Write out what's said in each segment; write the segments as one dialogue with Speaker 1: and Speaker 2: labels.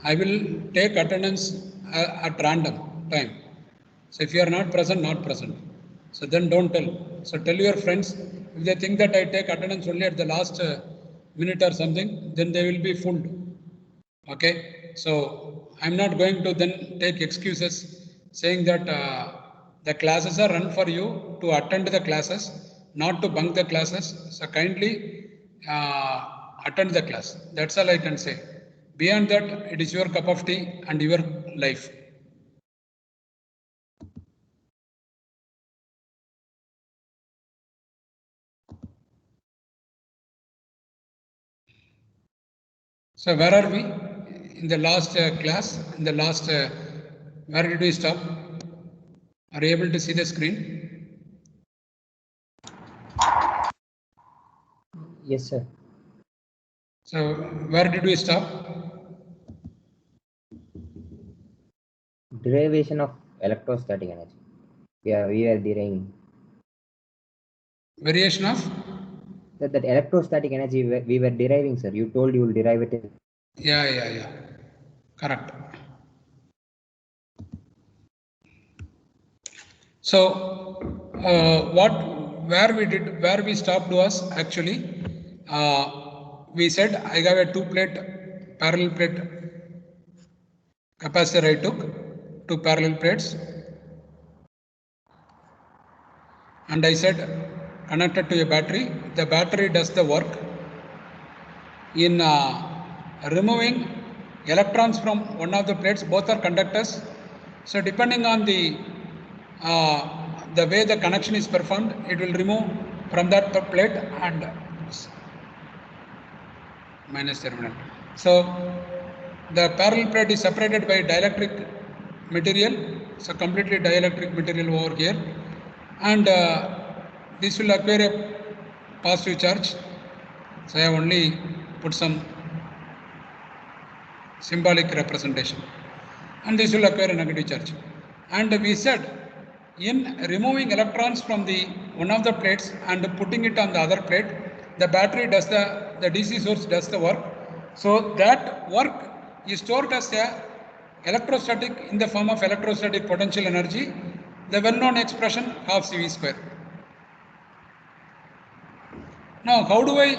Speaker 1: I will take attendance at random time. So if you are not present, not present. So then don't tell. So tell your friends, if they think that I take attendance only at the last minute or something, then they will be fooled. Okay. So I'm not going to then take excuses saying that the classes are run for you to attend the classes, not to bunk the classes. So kindly attend the class. That's all I can say. Beyond that, it is your cup of tea and your life. So where are we? In the last class, in the last, where did we stop? Are you able to see the screen?
Speaker 2: Yes, sir.
Speaker 1: So where did we stop?
Speaker 2: Derivation of electrostatic energy. We are deriving.
Speaker 1: Variation of?
Speaker 2: That electrostatic energy we were deriving, sir. You told you will derive it.
Speaker 1: Yeah. Correct. So where we stopped was actually, we said I have a parallel plate capacitor. I took two parallel plates, and I said connected to a battery. The battery does the work in removing electrons from one of the plates. Both are conductors. So depending on the way the connection is performed, it will remove from that plate and minus terminal. So the parallel plate is separated by dielectric material. So completely dielectric material over here, and this will acquire a positive charge. So I have only put some symbolic representation, and this will acquire a negative charge. And we said, in removing electrons from the one of the plates and putting it on the other plate, the battery does the DC source does the work. So that work is stored as a electrostatic in the form of electrostatic potential energy, the well-known expression half CV square. Now, how do I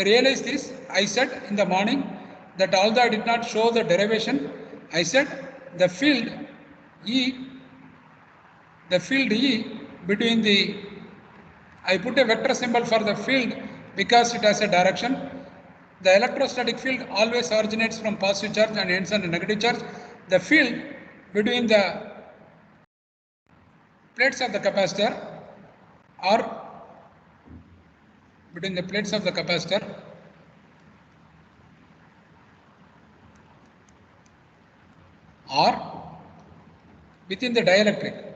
Speaker 1: realize this? I said in the morning that although I did not show the derivation, I said the field E between the, I put a vector symbol for the field because it has a direction. The electrostatic field always originates from positive charge and ends on a negative charge. The field between the plates of the capacitor or between the plates of the capacitor or within the dielectric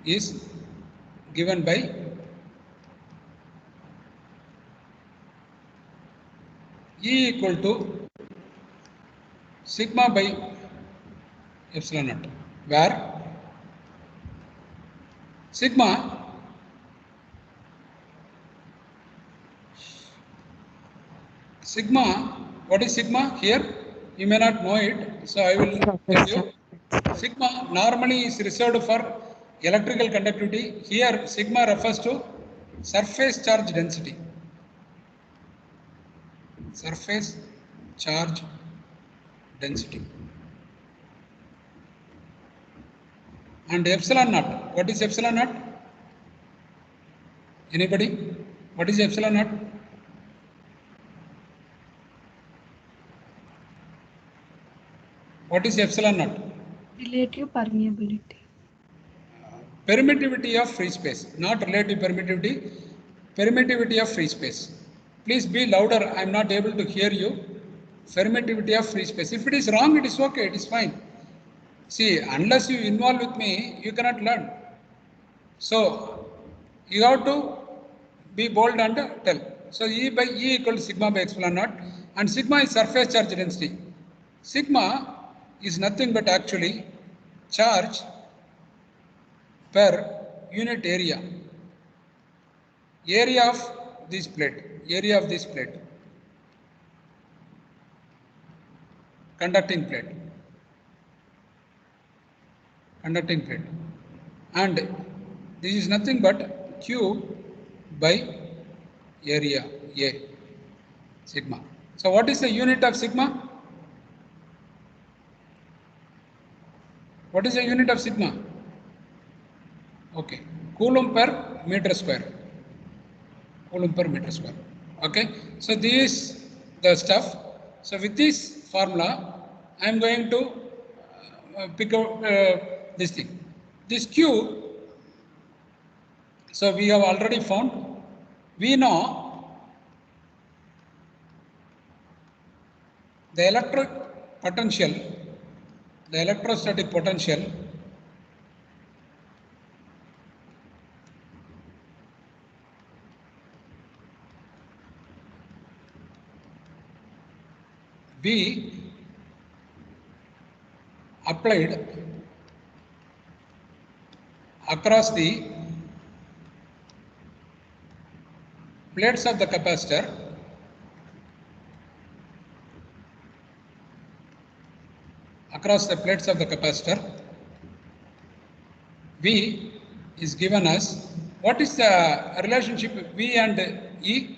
Speaker 1: is given by E equal to sigma by epsilon naught, where sigma what is sigma here? You may not know it, so I will tell you. Sigma normally is reserved for electrical conductivity. Here sigma refers to surface charge density. Surface charge density. And epsilon naught. What is epsilon naught? Anybody? What is epsilon naught? What is epsilon naught?
Speaker 3: Relative permeability.
Speaker 1: Permittivity of free space, not relative permittivity, permittivity of free space. Please be louder, I am not able to hear you. Permittivity of free space. If it is wrong, it is okay, it is fine. See, unless you involve with me, you cannot learn. So, you have to be bold and tell. So, E equal to sigma by epsilon naught, and sigma is surface charge density. Sigma is nothing but actually charge per unit area. Area of this plate. Area of this plate. Conducting plate. Conducting plate. And this is nothing but Q by area A, sigma. So what is the unit of sigma? What is the unit of sigma? Okay, coulomb per meter square. Coulomb per meter square. Okay, so this is the stuff. So with this formula, I am going to pick up this thing. This Q, so we have already found, we know the electric potential, the electrostatic potential B applied across the plates of the capacitor V is given as, what is the relationship V and E?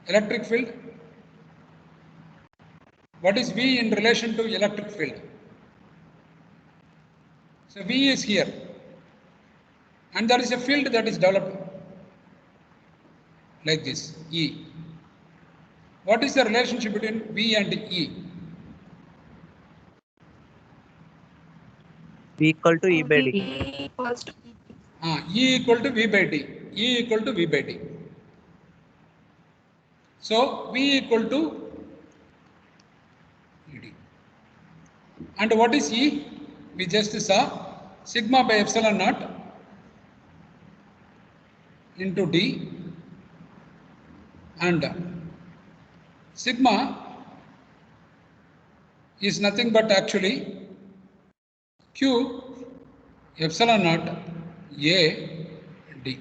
Speaker 1: Electric field. What is V in relation to electric field? So V is here, and there is a field that is developed like this, E. What is the relationship between V and E?
Speaker 4: V equal to E by D.
Speaker 3: E equals to
Speaker 1: E equal to V by D. E equal to V by D. So V equal to ED. And what is E? We just saw sigma by epsilon naught into D, and sigma is nothing but actually Q epsilon naught A D.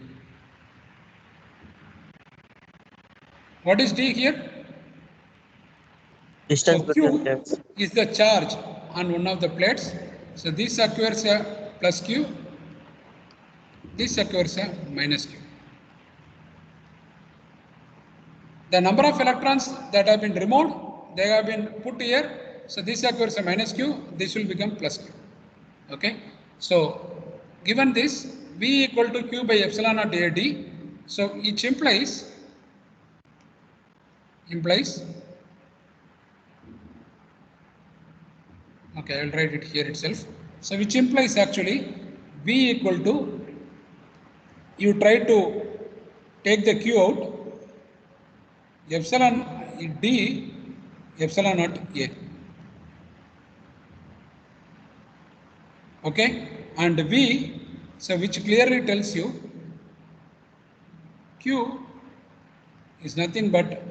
Speaker 1: What is D here?
Speaker 4: Distance
Speaker 1: So
Speaker 4: between
Speaker 1: Q
Speaker 4: plates.
Speaker 1: is the charge on one of the plates. So this occurs a plus Q, this occurs a minus Q. The number of electrons that have been removed, they have been put here. So this occurs a minus Q, this will become plus Q. Okay. So given this, V equal to Q by epsilon naught AD, so it implies okay, I will write it here itself. So which implies actually V equal to, you try to take the Q out, epsilon D epsilon naught A. Okay, and V, so which clearly tells you Q is nothing but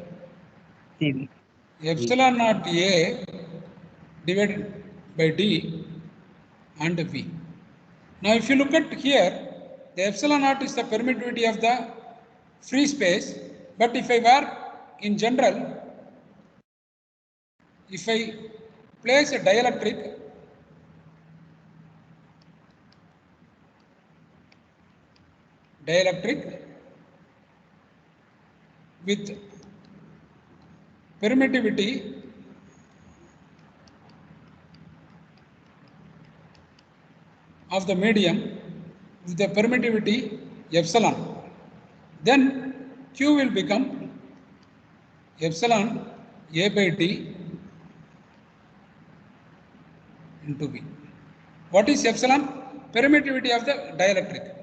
Speaker 4: CV.
Speaker 1: epsilon naught A divided by D and V. Now if you look at here, the epsilon naught is the permittivity of the free space, but if I were in general, if I place a dielectric with permittivity of the medium with the permittivity epsilon, then Q will become epsilon A by D into V. What is epsilon? Permittivity of the dielectric.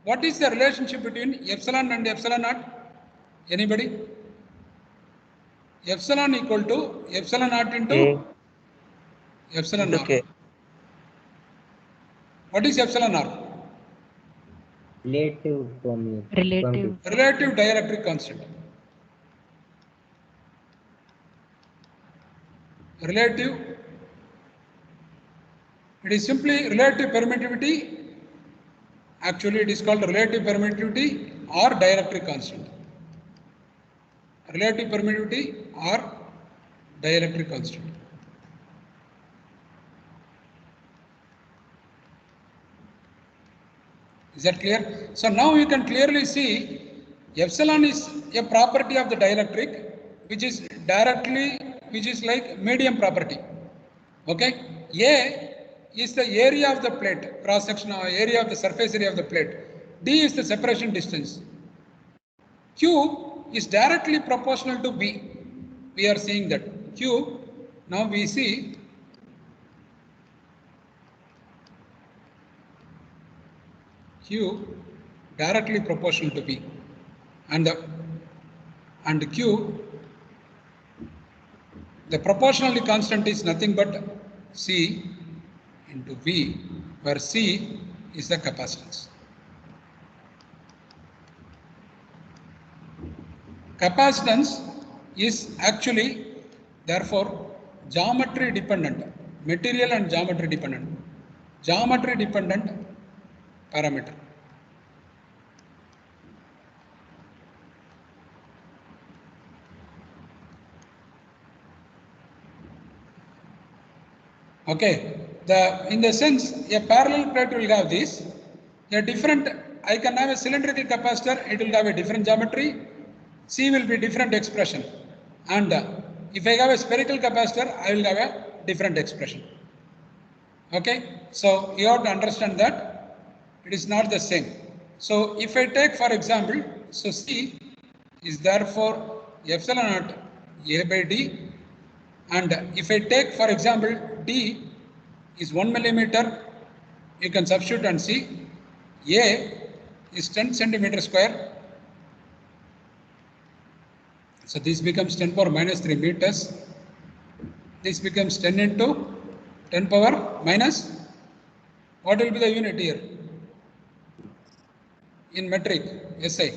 Speaker 1: What is the relationship between epsilon and epsilon naught? Anybody? Epsilon equal to epsilon naught into epsilon
Speaker 4: Into
Speaker 1: naught.
Speaker 4: K.
Speaker 1: What is epsilon naught?
Speaker 2: Relative
Speaker 3: Relative.
Speaker 1: Relative dielectric constant. Relative, it is simply relative permittivity Actually, it is called relative permittivity or dielectric constant. Relative permittivity or dielectric constant. Is that clear? So now you can clearly see epsilon is a property of the dielectric, which is like medium property. Okay? A is the area of the plate, cross section or area of the surface area of the plate. D is the separation distance. Q is directly proportional to B. We are seeing that. Q, now we see Q directly proportional to B. And Q, the proportionality constant is nothing but C into V, where C is the capacitance. Capacitance is actually, therefore, geometry dependent, material and geometry dependent. Geometry dependent parameter. Okay, in the sense a parallel plate will have this, a different, I can have a cylindrical capacitor, it will have a different geometry, C will be different expression, and if I have a spherical capacitor, I will have a different expression. Okay, so you have to understand that it is not the same. So if I take for example, so C is therefore epsilon naught A by D, and if I take for example D is 1 millimeter, you can substitute and see A is 10 centimeter square. So this becomes 10 power minus 3 meters. This becomes 10 into 10 power minus, what will be the unit here? In metric, SI.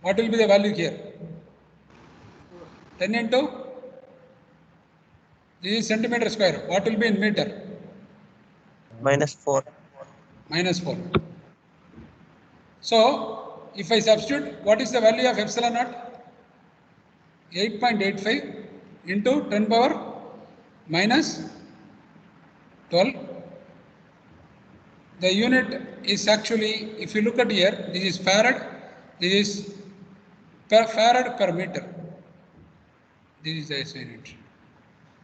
Speaker 1: What will be the value here? 10 into, this is centimeter square. What will be in meter?
Speaker 4: -4.
Speaker 1: -4. So, if I substitute, what is the value of epsilon naught? 8.85 into 10 power minus 12. The unit is actually, if you look at here, this is farad, this is farad per meter. This is the SI unit.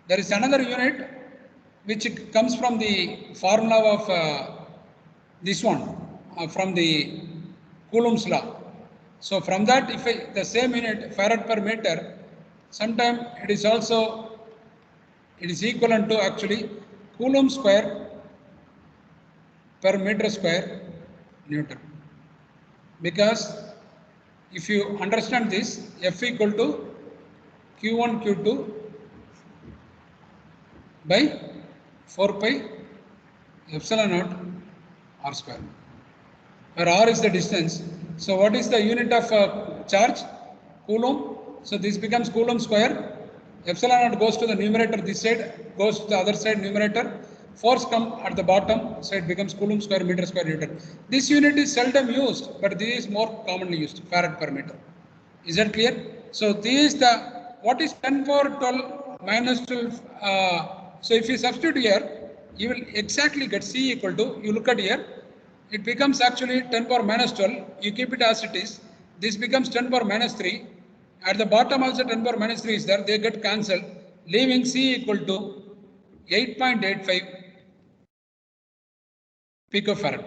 Speaker 1: There is another unit which comes from the formula of this one, from the Coulomb's law. So from that, if the same unit, farad per meter, sometime it is also, it is equivalent to actually Coulomb square per meter square Newton. Because if you understand this, F equal to Q1 Q2 by 4 pi epsilon naught R square, where R is the distance. So what is the unit of charge? Coulomb. So this becomes Coulomb square. Epsilon naught goes to the numerator this side, goes to the other side numerator. Force come at the bottom, so it becomes Coulomb square meter square Newton. This unit is seldom used, but this is more commonly used, farad per meter. Is that clear? So this is the, what is 10 power 12 minus 12? So if you substitute here, you will exactly get C equal to, you look at here, it becomes actually 10 power minus 12, you keep it as it is, this becomes 10 power minus 3, at the bottom also 10 power minus 3 is there, they get cancelled, leaving C equal to 8.85 picofarad.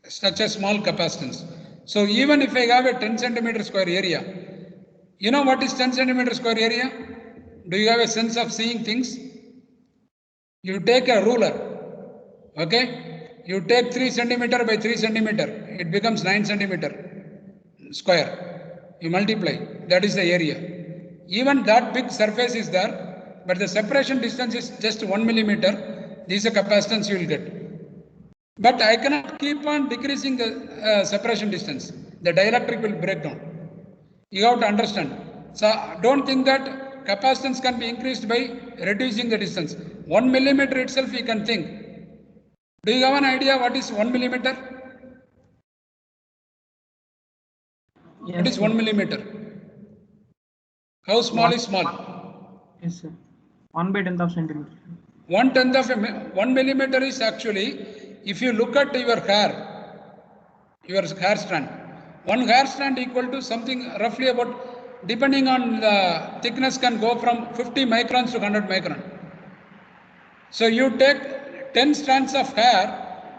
Speaker 1: Such a small capacitance. So even if I have a 10 centimeter square area, you know what is 10 centimeter square area? Do you have a sense of seeing things? You take a ruler, okay? You take 3 centimeter by 3 centimeter, it becomes 9 centimeter square. You multiply, that is the area. Even that big surface is there, but the separation distance is just 1 millimeter. This is a capacitance you will get. But I cannot keep on decreasing the separation distance. The dielectric will break down. You have to understand. So don't think that capacitance can be increased by reducing the distance. 1 millimeter itself you can think. Do you have an idea what is 1 millimeter?
Speaker 5: Yes,
Speaker 1: What is
Speaker 5: sir.
Speaker 1: 1 millimeter? How small is small?
Speaker 5: Yes, sir. 1/10 of centimeter.
Speaker 1: 1/10 of 1 millimeter is actually, if you look at your hair strand, one hair strand equal to something roughly about, depending on the thickness, can go from 50 microns to 100 micron. So you take 10 strands of hair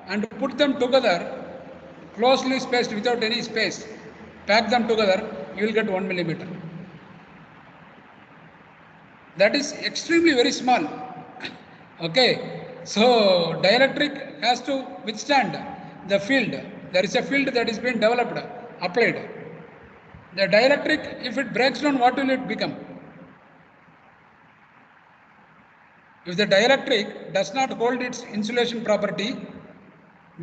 Speaker 1: and put them together, closely spaced without any space, pack them together, you will get 1 millimeter. That is extremely very small. Okay, so dielectric has to withstand the field. There is a field that is being developed, applied. The dielectric, if it breaks down, what will it become? If the dielectric does not hold its insulation property,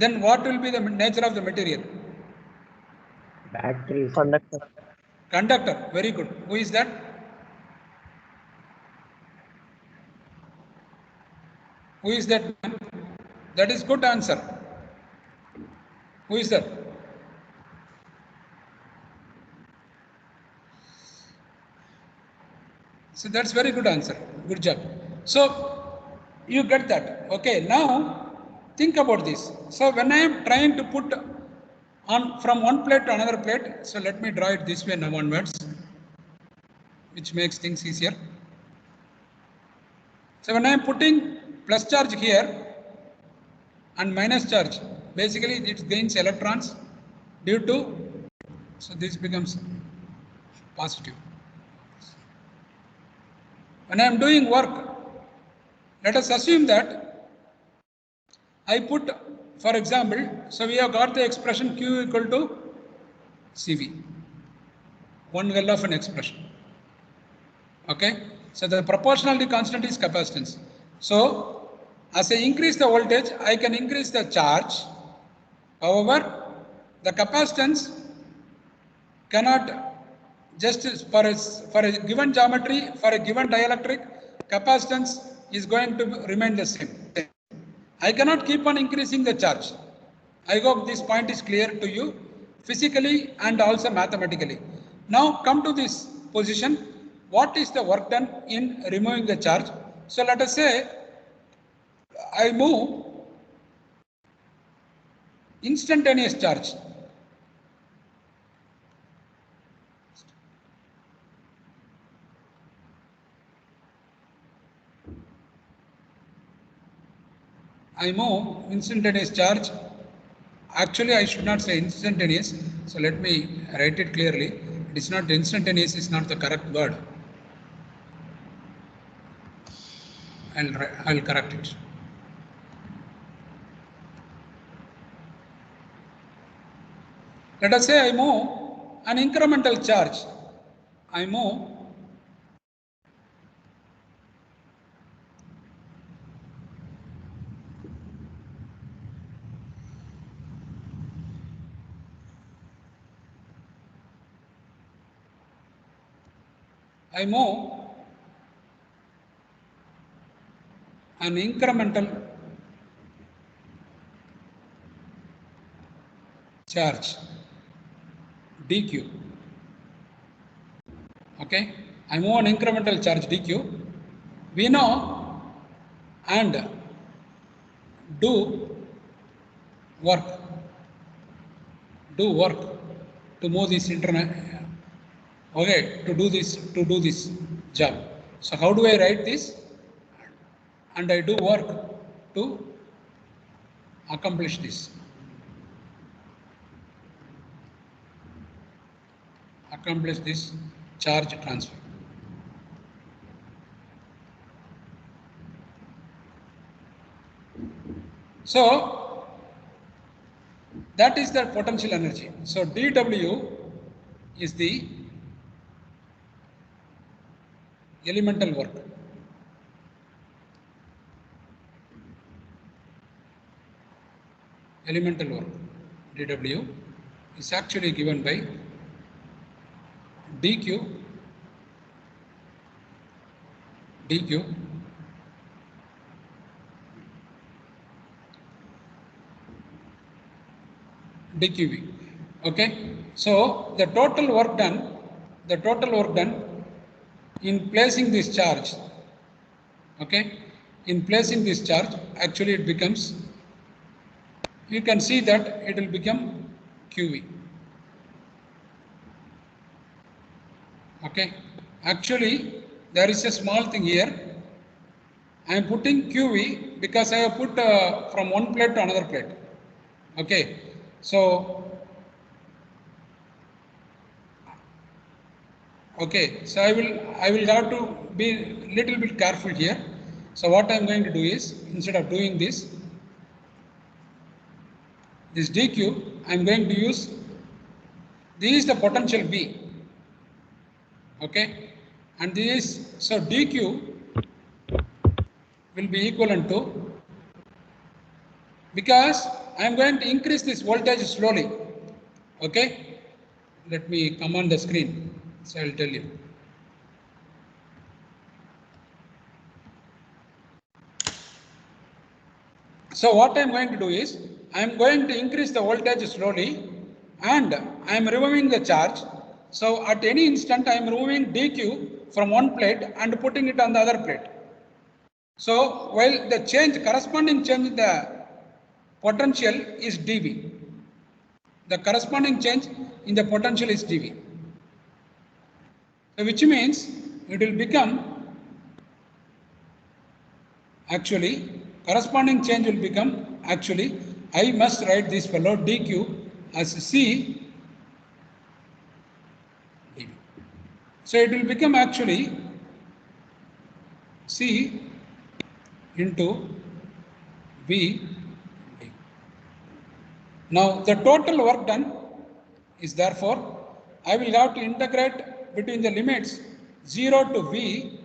Speaker 1: then what will be the nature of the material?
Speaker 2: Batteries.
Speaker 4: Conductor.
Speaker 1: Conductor. Very good. Who is that? Who is that? That is good answer. Who is that? So that's very good answer. Good job. So you get that. Okay, now think about this. So when I am trying to put on from one plate to another plate, so let me draw it this way now onwards, which makes things easier. So when I am putting plus charge here and minus charge, basically it gains electrons due to, so this becomes positive. When I am doing work, let us assume that I put, for example, so we have got the expression Q equal to CV, one well of an expression. Okay, so the proportionality constant is capacitance. So as I increase the voltage, I can increase the charge. However, the capacitance cannot, just for a given geometry, for a given dielectric, capacitance is going to remain the same. I cannot keep on increasing the charge. I hope this point is clear to you physically and also mathematically. Now come to this position. What is the work done in removing the charge? So let us say I move instantaneous charge. I move instantaneous charge. Actually, I should not say instantaneous. So let me write it clearly. It is not instantaneous, is not the correct word. I'll correct it. Let us say I move an incremental charge. I move an incremental charge dq. Okay, I move an incremental charge dq. We know and do work to move this okay, to do this job. So how do I write this? And I do work to accomplish this. Accomplish this charge transfer. So that is the potential energy. So dW is the elemental work. Elemental work, dW, is actually given by dq dqv. Okay, so the total work done in placing this charge, okay, in placing this charge, actually it becomes, you can see that it will become qv. Okay, actually there is a small thing here. I am putting QV because I have put from one plate to another plate. Okay, so I will have to be little bit careful here. So what I am going to do is, instead of doing this dq, I am going to use, this is the potential B. Okay, and this is, so dq will be equivalent to, because I am going to increase this voltage slowly. Okay, let me come on the screen, so I will tell you. So what I am going to do is, I am going to increase the voltage slowly and I am removing the charge. So at any instant I am removing dq from one plate and putting it on the other plate. So while the change, corresponding change in the potential is dV. The corresponding change in the potential is dV. So which means it will become, actually corresponding change will become, actually I must write this fellow dq as C dV. So it will become actually C into V dV. Now the total work done is, therefore I will have to integrate between the limits 0 to V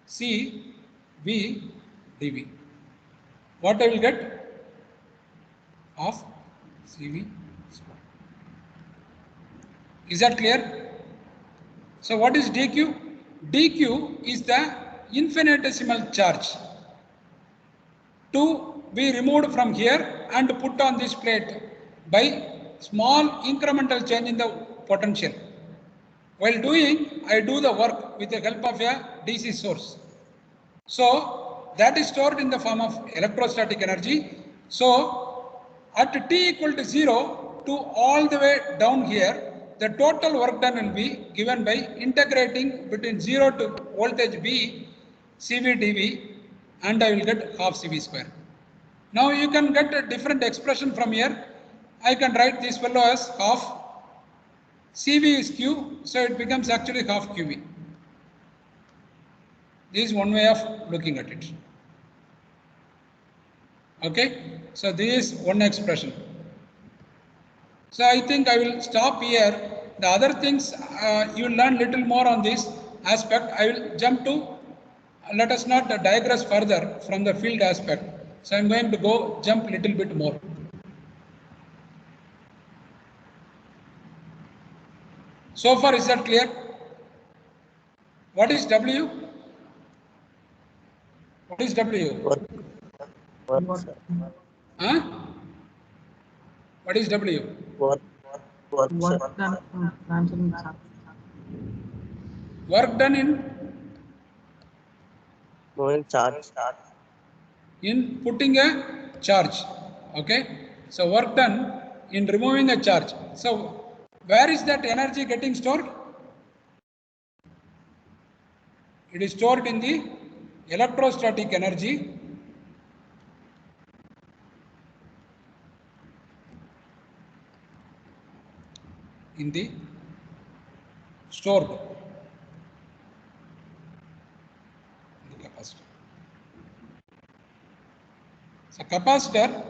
Speaker 1: C V dV. What I will get? Of CV square. Is that clear? So what is dq? dq is the infinitesimal charge to be removed from here and put on this plate by small incremental change in the potential. While doing, I do the work with the help of a DC source. So that is stored in the form of electrostatic energy. So at t equal to 0 to all the way down here, the total work done will be given by integrating between 0 to voltage V, CV dV, and I will get half CV square. Now you can get a different expression from here. I can write this fellow as half CV is Q, so it becomes actually half QV. This is one way of looking at it. Okay, so this is one expression. So I think I will stop here. The other things you will learn little more on this aspect. I will jump to, let us not digress further from the field aspect. So I am going to jump little bit more. So far, is that clear? What is W? What is W?
Speaker 4: Work, sir.
Speaker 1: Huh? What is W?
Speaker 4: Work, sir.
Speaker 5: Work done in transferring charge.
Speaker 1: Work done
Speaker 4: Moving charge.
Speaker 1: in putting a charge. Okay. So work done in removing a charge. So where is that energy getting stored? It is stored in the electrostatic energy in the stored in the capacitor. So capacitor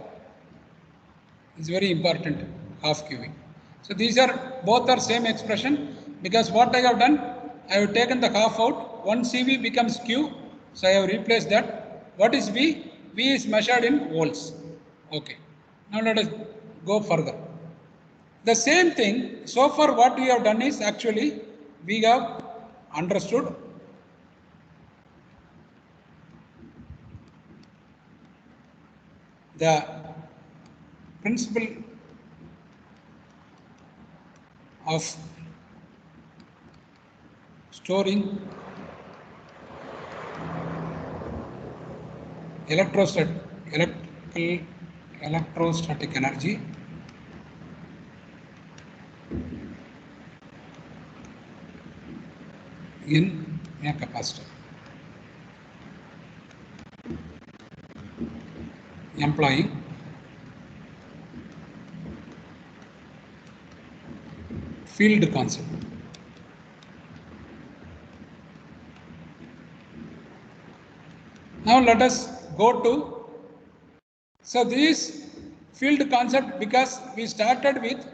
Speaker 1: is very important, half QV. So these are both are same expression, because what I have done, I have taken the half out, 1 CV becomes Q, so I have replaced that. What is V? V is measured in volts. Okay. Now let us go further. The same thing, so far what we have done is, actually we have understood the principle of storing electrostatic energy in a capacitor, employing field concept. Now let us go to, so this field concept, because we started with,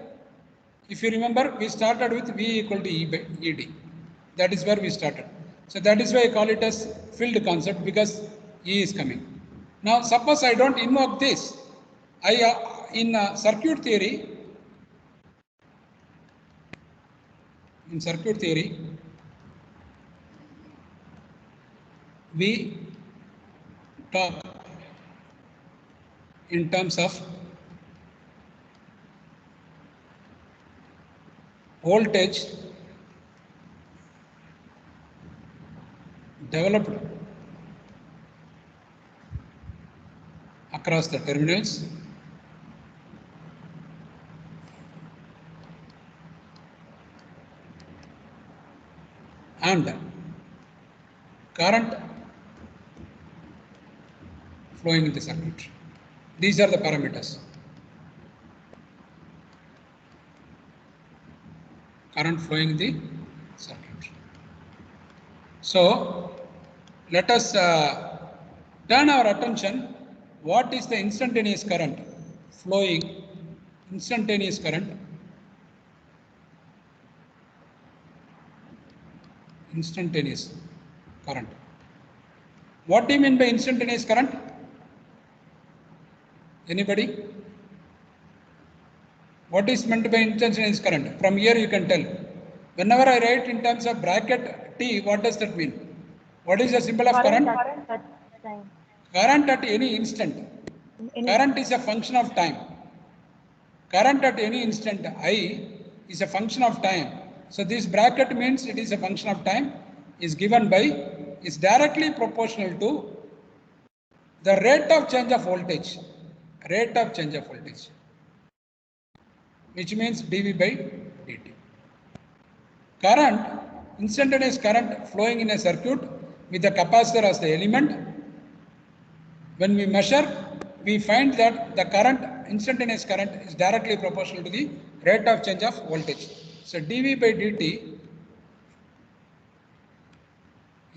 Speaker 1: if you remember, we started with V equal to E by ED. That is where we started. So that is why I call it as field concept, because E is coming. Now suppose I don't invoke this. In circuit theory, we talk in terms of voltage developed across the terminals and current flowing in the circuit. These are the parameters. Current flowing in the circuit. So let us turn our attention. What is the instantaneous current flowing? Instantaneous current. Instantaneous current. What do you mean by instantaneous current? Anybody? What is meant by instantaneous current? From here you can tell. Whenever I write in terms of bracket T, what does that mean? What is the symbol of current? Current at any instant. Current is a function of time. Current at any instant I is a function of time. So this bracket means it is a function of time, is given by, is directly proportional to the rate of change of voltage. Rate of change of voltage, which means dV by dt. Current, instantaneous current flowing in a circuit with the capacitor as the element. When we measure, we find that the current, instantaneous current, is directly proportional to the rate of change of voltage. So dV by dt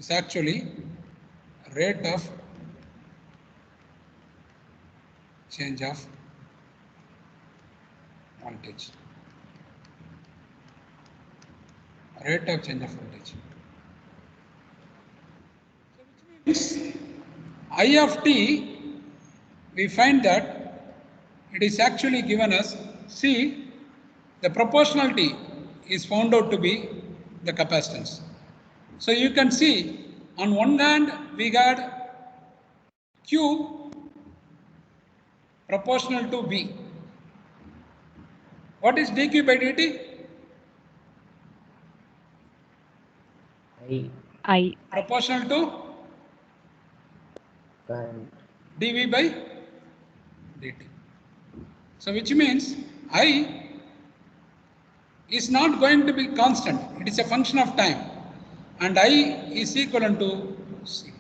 Speaker 1: is actually rate of change of voltage. Rate of change of voltage. So which means I of t, we find that it is actually given as, see, the proportionality is found out to be the capacitance. So you can see on one hand we got Q proportional to V. What is dQ by dt?
Speaker 3: I.
Speaker 1: Proportional to
Speaker 2: Current.
Speaker 1: dV by dt. So which means I is not going to be constant. It is a function of time. And I is equivalent to C,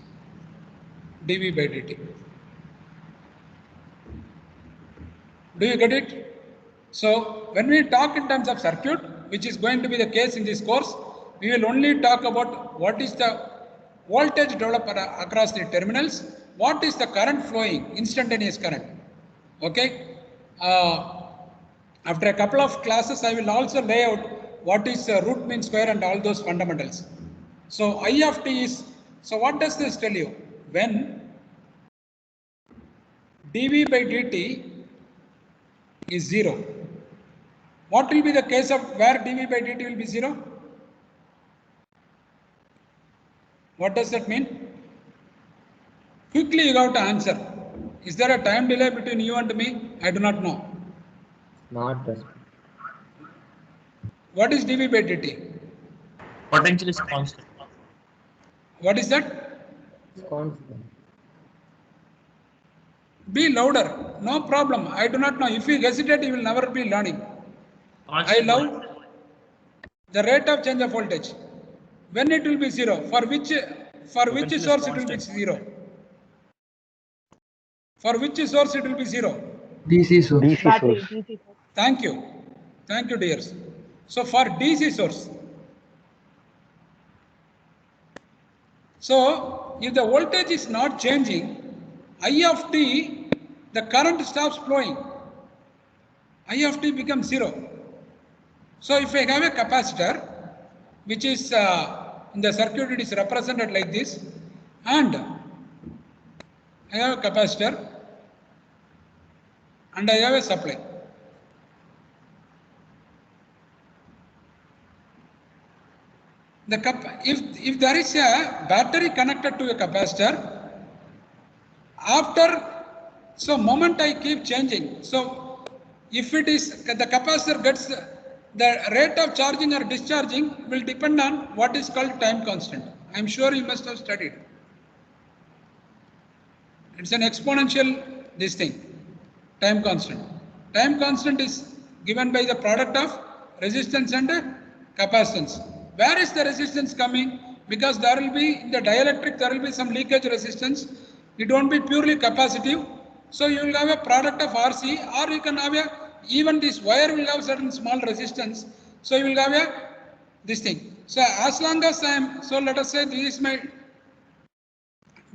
Speaker 1: dV by dt. Do you get it? So when we talk in terms of circuit, which is going to be the case in this course, we will only talk about what is the voltage developed across the terminals, what is the current flowing, instantaneous current. Okay. After a couple of classes, I will also lay out what is root mean square and all those fundamentals. So I of t is, so what does this tell you? When dV by dt is 0, what will be the case of where dV by dt will be 0? What does that mean? Quickly you have to answer. Is there a time delay between you and me? I do not know.
Speaker 2: Not resp-
Speaker 1: What is dV by dt?
Speaker 6: Potential is constant.
Speaker 1: What is that?
Speaker 2: It's constant.
Speaker 1: Be louder. No problem. I do not know. If you hesitate, you will never be learning. I
Speaker 6: Constant
Speaker 1: love
Speaker 6: voltage.
Speaker 1: the rate of change of voltage. When it will be zero? For which
Speaker 6: Potential is
Speaker 1: source it will be
Speaker 6: constant.
Speaker 1: zero? For which source it will be zero?
Speaker 5: DC source.
Speaker 7: DC source.
Speaker 1: Thank you. Thank you, dears. So for DC source. So if the voltage is not changing, I of t, the current stops flowing. I of t becomes zero. So if I have a capacitor, which is in the circuit, it is represented like this, and I have a capacitor and I have a supply. If there is a battery connected to a capacitor, so moment I keep changing. So if it is the capacitor gets the rate of charging or discharging will depend on what is called time constant. I am sure you must have studied. It's an exponential this thing, time constant. Time constant is given by the product of resistance and capacitance. Where is the resistance coming? Because there will be in the dielectric, there will be some leakage resistance. It won't be purely capacitive. So you will have a product of RC, or you can have even this wire will have certain small resistance. So you will have this thing. So as long as let us say this is my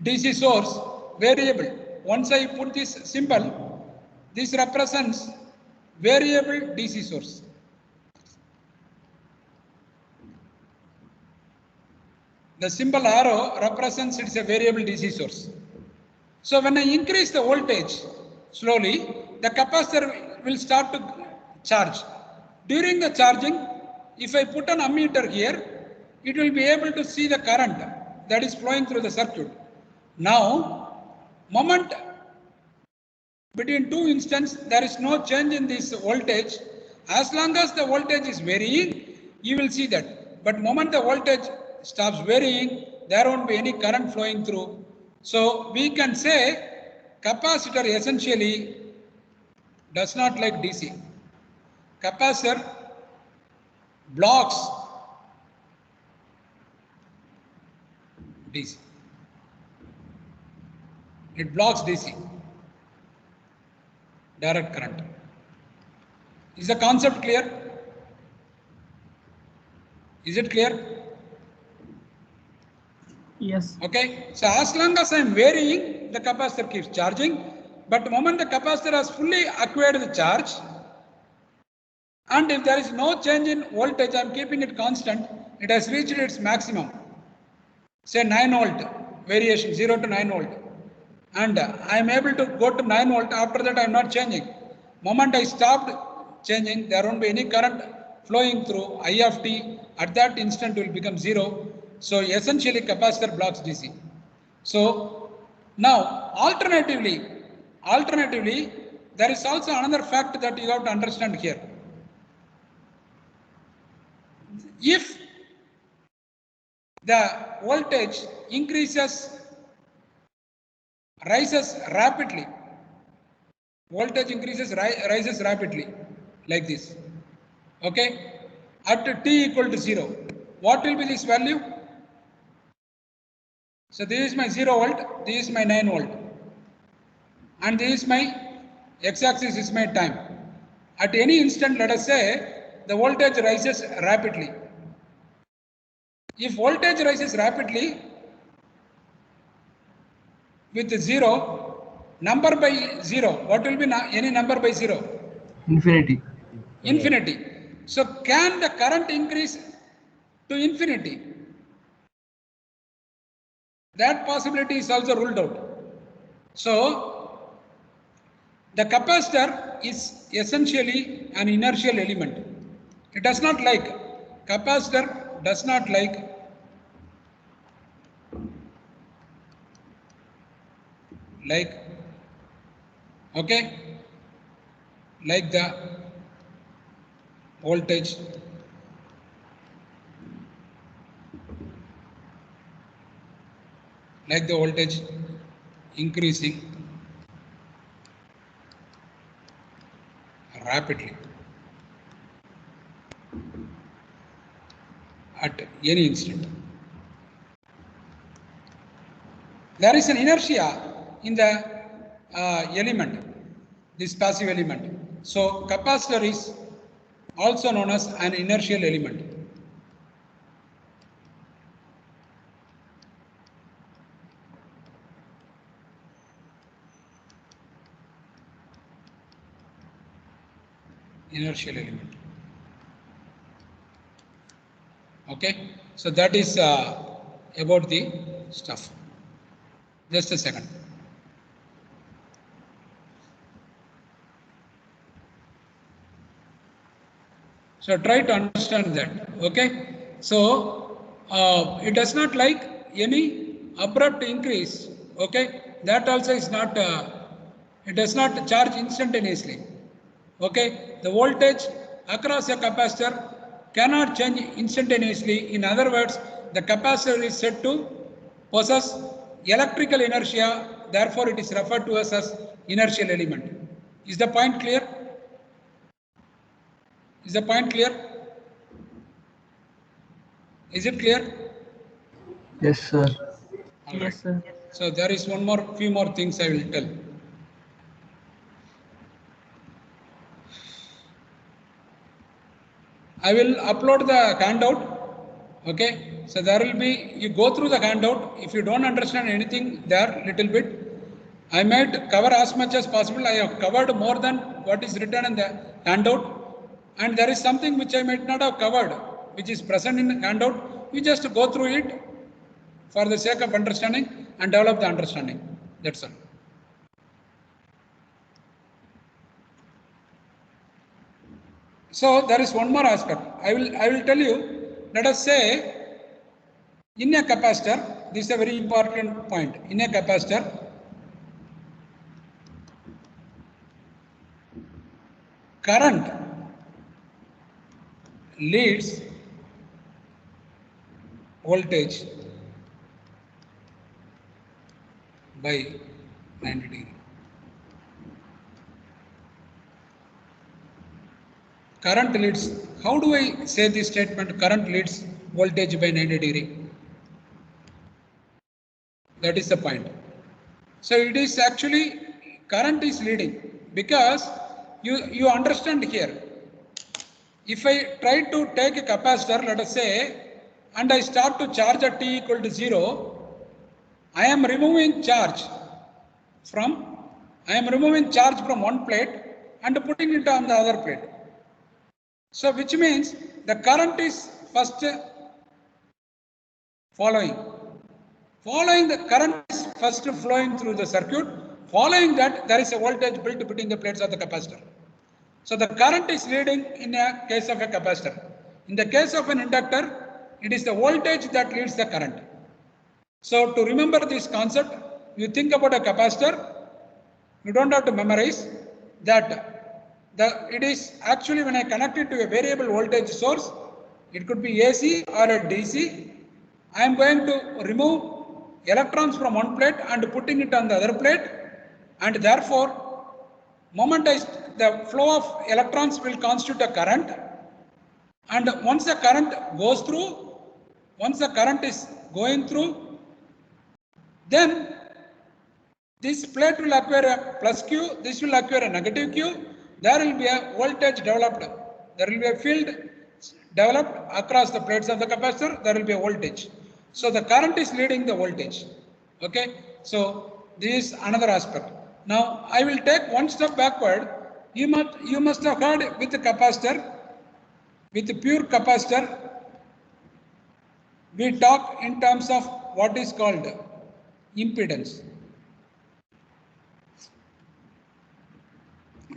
Speaker 1: DC source variable. Once I put this symbol, this represents variable DC source. The symbol arrow represents it's a variable DC source. So when I increase the voltage slowly, the capacitor will start to charge. During the charging, if I put an ammeter here, it will be able to see the current that is flowing through the circuit. Now, moment between two instants, there is no change in this voltage. As long as the voltage is varying, you will see that. But moment the voltage stops varying, there won't be any current flowing through. So we can say capacitor essentially does not like DC. Capacitor blocks DC. It blocks DC, direct current. Is the concept clear? Is it clear?
Speaker 5: Yes.
Speaker 1: Okay. So as long as I am varying, the capacitor keeps charging. But the moment the capacitor has fully acquired the charge, and if there is no change in voltage, I am keeping it constant, it has reached its maximum. Say 9 volt variation, 0 to 9 volt. And I am able to go to 9 volt. After that, I am not changing. Moment I stopped changing, there won't be any current flowing through. I of t at that instant will become 0. So essentially, capacitor blocks DC. So now, alternatively, there is also another fact that you have to understand here. If the voltage rises rapidly, rises rapidly, like this. Okay, at t equal to 0, what will be this value? So this is my 0 volt, this is my 9 volt, and this is my x-axis is my time. At any instant, let us say the voltage rises rapidly. If voltage rises rapidly with 0, number by 0, what will be any number by 0?
Speaker 5: Infinity.
Speaker 1: Infinity. So can the current increase to infinity? That possibility is also ruled out. So the capacitor is essentially an inertial element. It does not like, capacitor does not like okay, like the voltage like the voltage increasing rapidly at any instant. There is an inertia in the element, this passive element. So capacitor is also known as an inertial element. Inertial element. Okay, so that is about the stuff. Just a second. So try to understand that. Okay, so it does not like any abrupt increase. Okay, that also is not. It does not charge instantaneously. Okay, the voltage across a capacitor cannot change instantaneously. In other words, the capacitor is said to possess electrical inertia, therefore it is referred to as inertial element. Is the point clear? Is the point clear? Is it clear?
Speaker 5: Yes, sir.
Speaker 1: All right.
Speaker 5: Yes, sir.
Speaker 1: So there is few more things I will tell. I will upload the handout. Okay, so there will be, you go through the handout. If you don't understand anything there, little bit, I might cover as much as possible. I have covered more than what is written in the handout, and there is something which I might not have covered, which is present in the handout. You just go through it for the sake of understanding and develop the understanding. That's all. So there is one more aspect. I will tell you. Let us say in a capacitor, this is a very important point. In a capacitor, current leads voltage by 90 degree. Current leads, how do I say this statement? Current leads voltage by 90 degree. That is the point. So it is actually current is leading because you understand here. If I try to take a capacitor, let us say, and I start to charge at t equal to 0, I am removing charge from one plate and putting it on the other plate. So which means the current is first following the current is first flowing through the circuit. Following that, there is a voltage built between the plates of the capacitor. So the current is leading in a case of a capacitor. In the case of an inductor, it is the voltage that leads the current. So to remember this concept, you think about a capacitor, you don't have to memorize that. It is actually when I connect it to a variable voltage source, it could be AC or a DC. I am going to remove electrons from one plate and putting it on the other plate, and therefore, the flow of electrons will constitute a current, and once the current is going through, then this plate will acquire a plus Q, this will acquire a negative Q, there will be a voltage developed, there will be a field developed across the plates of the capacitor, there will be a voltage. So the current is leading the voltage. Okay, so this is another aspect. Now I will take one step backward. You must have heard with the capacitor, with the pure capacitor, we talk in terms of what is called impedance.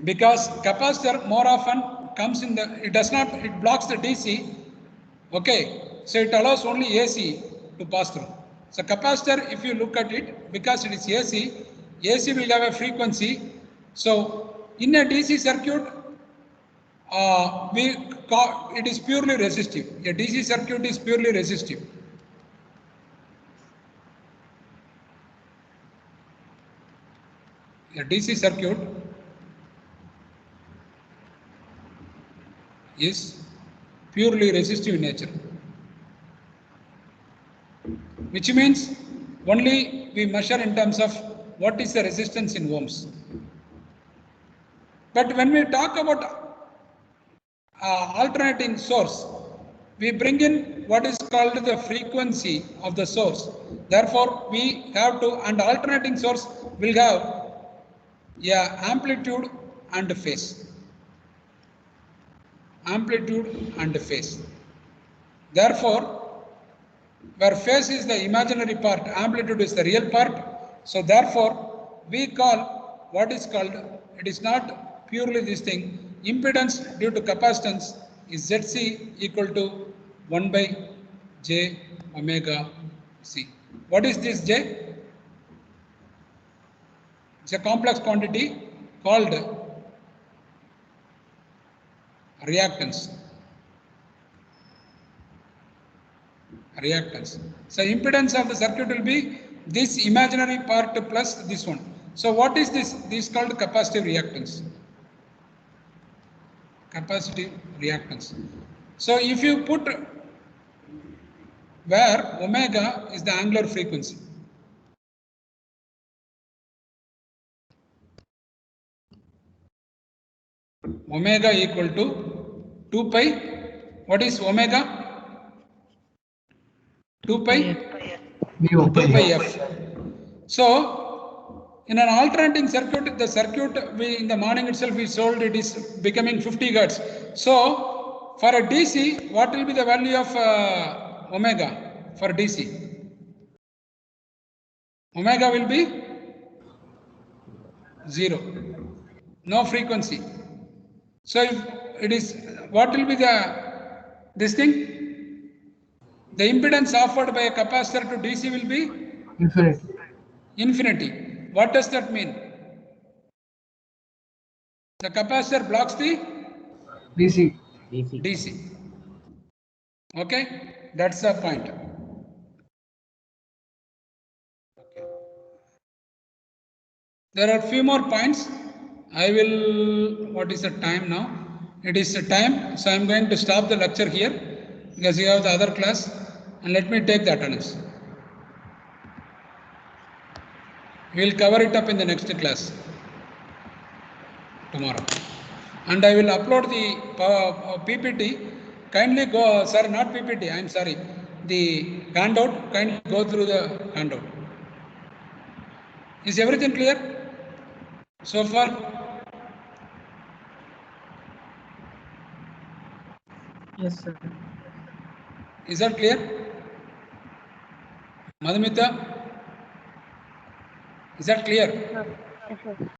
Speaker 1: Because capacitor more often comes in it blocks the DC. Okay, so it allows only AC to pass through. So capacitor, if you look at it, because it is AC will have a frequency. So in a DC circuit, it is purely resistive. A DC circuit is purely resistive. The DC circuit is purely resistive in nature, which means only we measure in terms of what is the resistance in ohms. But when we talk about alternating source, we bring in what is called the frequency of the source. Therefore, we have to, and alternating source will have amplitude and phase. Amplitude and phase. Therefore, where phase is the imaginary part, amplitude is the real part. So therefore, we call what is called, it is not purely this thing, impedance due to capacitance is ZC equal to 1 by J omega C. What is this J? It's a complex quantity called reactance. Reactance. So impedance of the circuit will be this imaginary part plus this one. So what is this? This is called capacitive reactance. Capacitive reactance. So if you put where omega is the angular frequency. Omega equal to 2 pi. What is omega? 2 pi? 2 pi f. So, in an alternating circuit, the circuit we in the morning itself we sold it is becoming 50 hertz. So, for a DC, what will be the value of omega for DC? Omega will be 0. No frequency. So, if it is, what will be this thing? The impedance offered by a capacitor to DC will be?
Speaker 5: Infinity.
Speaker 1: Infinity. What does that mean? The capacitor blocks the
Speaker 5: DC.
Speaker 1: DC. Okay, that's the point. Okay. There are few more points. I will, what is the time now? It is the time, so I am going to stop the lecture here because you have the other class, and let me take the attendance. We will cover it up in the next class tomorrow. And I will upload the PPT. Kindly go, sir, not PPT, I am sorry. The handout, kindly go through the handout. Is everything clear so far?
Speaker 3: Yes, sir.
Speaker 1: Is that clear? Madhumita? Is that clear?
Speaker 7: Yes, sir.